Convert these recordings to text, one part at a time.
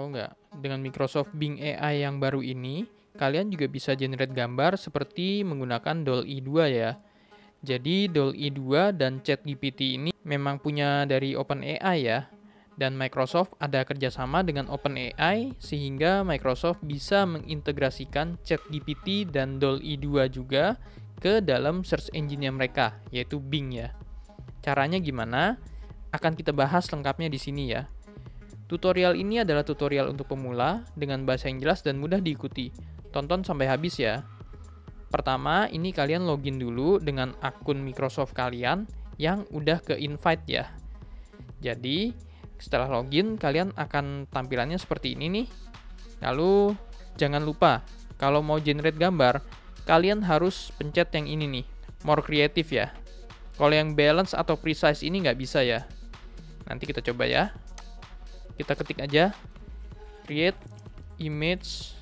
tahu nggak, dengan Microsoft Bing AI yang baru ini, kalian juga bisa generate gambar seperti menggunakan DALL-E 2 ya. Jadi DALL-E 2 dan ChatGPT ini memang punya dari OpenAI ya. Dan Microsoft ada kerjasama dengan OpenAI sehingga Microsoft bisa mengintegrasikan ChatGPT dan DALL-E 2 juga ke dalam search engine-nya mereka, yaitu Bing ya. Caranya gimana? Akan kita bahas lengkapnya di sini ya. Tutorial ini adalah tutorial untuk pemula dengan bahasa yang jelas dan mudah diikuti. Tonton sampai habis ya. Pertama, ini kalian login dulu dengan akun Microsoft kalian yang udah ke invite ya. Jadi, setelah login, kalian akan tampilannya seperti ini nih. Lalu, jangan lupa, kalau mau generate gambar, kalian harus pencet yang ini nih, more creative ya. Kalau yang balance atau precise ini nggak bisa ya. Nanti kita coba ya. Kita ketik aja, create image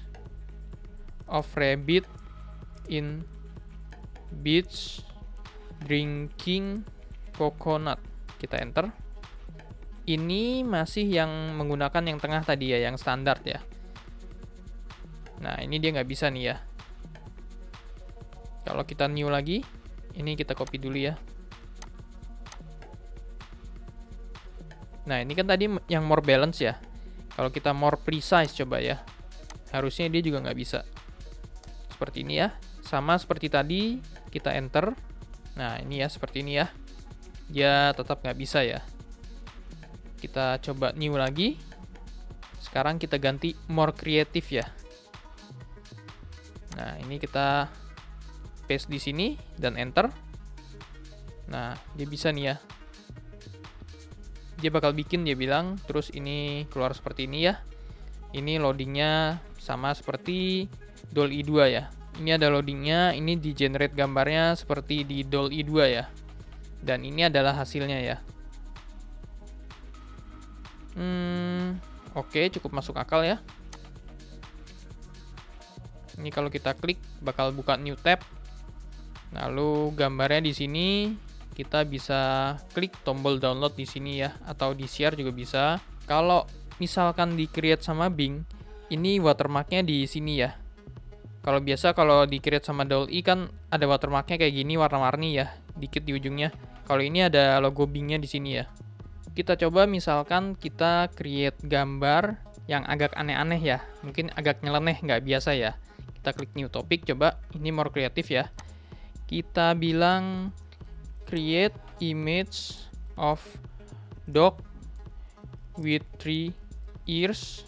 of rabbit in beach drinking coconut. Kita enter. Ini masih yang menggunakan yang tengah tadi ya, yang standar ya. Nah, ini dia nggak bisa nih ya. Kalau kita new lagi, ini kita copy dulu ya. Nah, ini kan tadi yang more balance ya. Kalau kita more precise coba ya. Harusnya dia juga nggak bisa. Seperti ini ya. Sama seperti tadi, kita enter. Nah, ini ya, seperti ini ya. Dia tetap nggak bisa ya. Kita coba new lagi. Sekarang kita ganti more creative ya. Nah, ini kita paste di sini dan enter. Nah, dia bisa nih ya. Dia bakal bikin, dia bilang, terus ini keluar seperti ini ya. Ini loadingnya sama seperti DALL-E 2 ya. Ini ada loadingnya, ini di generate gambarnya seperti di DALL-E 2 ya. Dan ini adalah hasilnya ya. Oke, cukup masuk akal ya. Ini kalau kita klik bakal buka new tab. Lalu gambarnya di sini kita bisa klik tombol download di sini ya, atau di share juga bisa. Kalau misalkan di create sama Bing, ini watermarknya di sini ya. Kalau biasa kalau di create sama DALL-E kan ada watermarknya kayak gini warna-warni ya, dikit di ujungnya. Kalau ini ada logo Bingnya di sini ya. Kita coba misalkan kita create gambar yang agak aneh-aneh ya, mungkin agak nyeleneh, nggak biasa ya. Kita klik new topic, coba ini more kreatif ya. Kita bilang create image of dog with 3 ears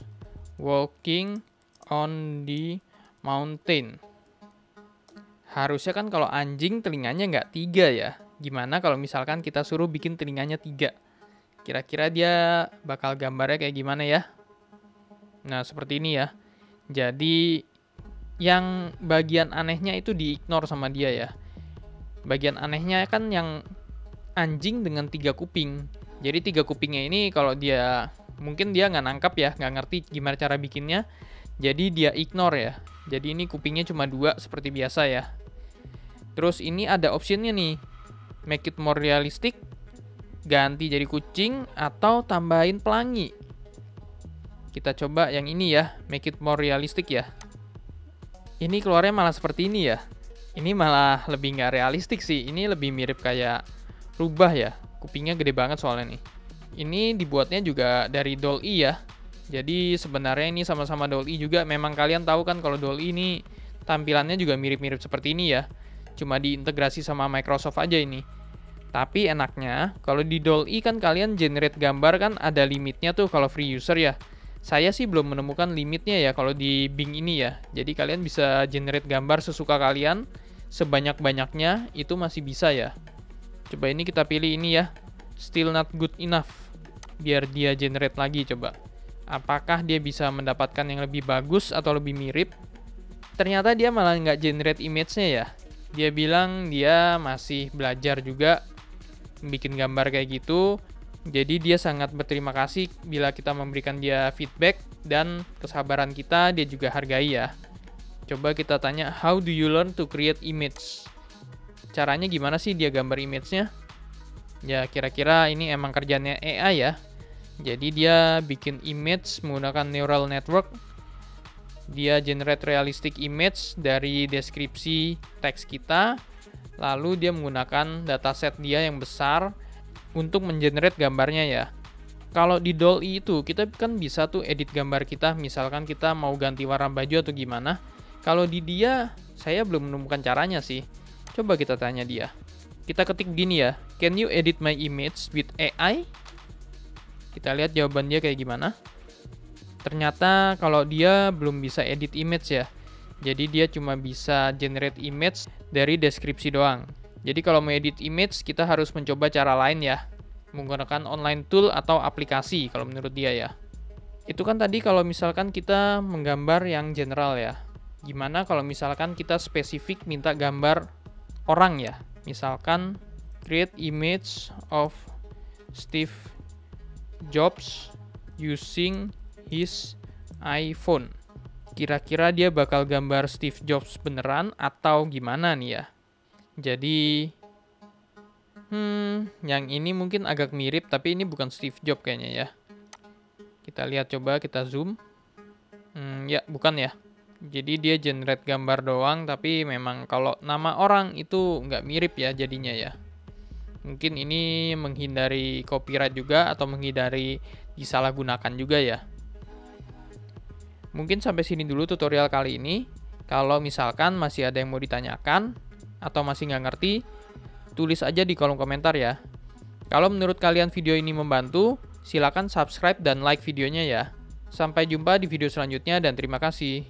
walking on the mountain. Harusnya kan kalau anjing telinganya nggak 3 ya. Gimana kalau misalkan kita suruh bikin telinganya 3? Kira-kira dia bakal gambarnya kayak gimana ya? Nah, seperti ini ya. Jadi, yang bagian anehnya itu di-ignore sama dia ya. Bagian anehnya kan yang anjing dengan 3 kuping. Jadi 3 kupingnya ini kalau dia, mungkin dia nggak nangkap ya, nggak ngerti gimana cara bikinnya. Jadi dia ignore ya. Jadi ini kupingnya cuma 2 seperti biasa ya. Terus ini ada optionnya nih. Make it more realistic. Ganti jadi kucing atau tambahin pelangi. Kita coba yang ini ya. Make it more realistic ya. Ini keluarnya malah seperti ini ya. Ini malah lebih nggak realistik sih. Ini lebih mirip kayak rubah ya. Kupingnya gede banget soalnya nih. Ini dibuatnya juga dari DALL-E ya. Jadi sebenarnya ini sama-sama DALL-E juga. Memang kalian tahu kan kalau DALL-E ini tampilannya juga mirip-mirip seperti ini ya. Cuma diintegrasi sama Microsoft aja ini. Tapi enaknya kalau di DALL-E kan kalian generate gambar kan ada limitnya tuh kalau free user ya. Saya sih belum menemukan limitnya ya kalau di Bing ini ya. Jadi kalian bisa generate gambar sesuka kalian. Sebanyak-banyaknya itu masih bisa ya. Coba ini kita pilih ini ya. Still not good enough. Biar dia generate lagi coba. Apakah dia bisa mendapatkan yang lebih bagus atau lebih mirip? Ternyata dia malah nggak generate image-nya ya. Dia bilang dia masih belajar juga bikin gambar kayak gitu. Jadi dia sangat berterima kasih bila kita memberikan dia feedback dan kesabaran kita dia juga hargai ya. Coba kita tanya, how do you learn to create image? Caranya gimana sih dia gambar image-nya? Ya kira-kira ini emang kerjanya AI ya. Jadi dia bikin image menggunakan neural network. Dia generate realistic image dari deskripsi teks kita. Lalu dia menggunakan dataset dia yang besar untuk mengenerate gambarnya ya. Kalau di DALL-E itu kita kan bisa tuh edit gambar kita, misalkan kita mau ganti warna baju atau gimana. Kalau di dia saya belum menemukan caranya sih. Coba kita tanya dia. Kita ketik gini ya, can you edit my image with AI? Kita lihat jawaban dia kayak gimana. Ternyata kalau dia belum bisa edit image ya. Jadi dia cuma bisa generate image dari deskripsi doang. Jadi kalau mau edit image kita harus mencoba cara lain ya. Menggunakan online tool atau aplikasi kalau menurut dia ya. Itu kan tadi kalau misalkan kita menggambar yang general ya. Gimana kalau misalkan kita spesifik minta gambar orang ya. Misalkan create image of Steve Jobs using his iPhone. Kira-kira dia bakal gambar Steve Jobs beneran atau gimana nih ya. Jadi yang ini mungkin agak mirip, tapi ini bukan Steve Jobs kayaknya ya. Kita lihat, coba kita zoom. Ya, bukan ya. Jadi dia generate gambar doang, tapi memang kalau nama orang itu nggak mirip ya jadinya ya. Mungkin ini menghindari copyright juga, atau menghindari disalahgunakan juga ya. Mungkin sampai sini dulu tutorial kali ini. Kalau misalkan masih ada yang mau ditanyakan, atau masih nggak ngerti, tulis aja di kolom komentar ya. Kalau menurut kalian video ini membantu, silakan subscribe dan like videonya ya. Sampai jumpa di video selanjutnya dan terima kasih.